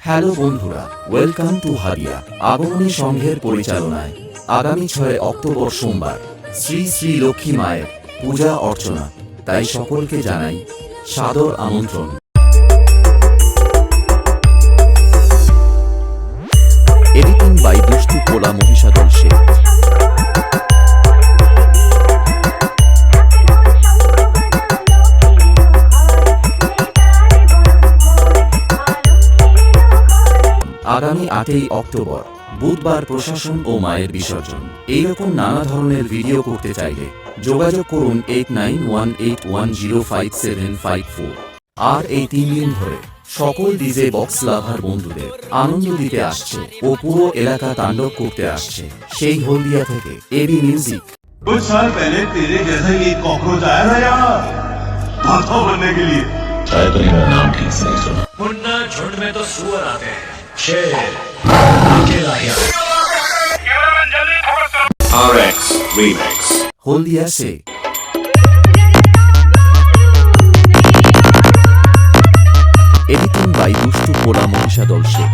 Hello বন্ধুরা, welcome to হাদিয়া আগমনী সংঘের পরিচালনায় আগামী 6 অক্টোবর সোমবার শ্রী শ্রী লক্ষ্মী মায়ের পূজা অর্চনা। তাই সকলকে জানাই সাদর আমন্ত্রণ। এডিটিং বাই দুষ্টু পোলা মহিষাদল শেখ। আগামী 8 অক্টোবর বুধবার প্রশাসন ও মায়ের বিসর্জন। এইরকম নানা ধরনের ভিডিও করতে চাইলে যোগাযোগ করুন 8918105754। আর এই 3 দিন ধরে সকল ডিজে বক্স লাভার বন্ধুদের আনন্দ দিতে আসছে ও পুরো এলাকা তাণ্ডব করতে আসছে সেই হলদিয়া থেকে এবি মিউজিক। कुछ साल पहले तेरे जैसा ही एक कॉकरोच आया था यहाँ हाथों बनने के लिए। शायद तो मेरा नाम ठीक से नहीं सुना। मुन्ना झुंड में तो सुअर आते हैं, शेर अकेला ही आता है। RX Remix হলদিয়া সে এডিটিং বাই দুষ্টু পোলা মহিষাদল শেখ।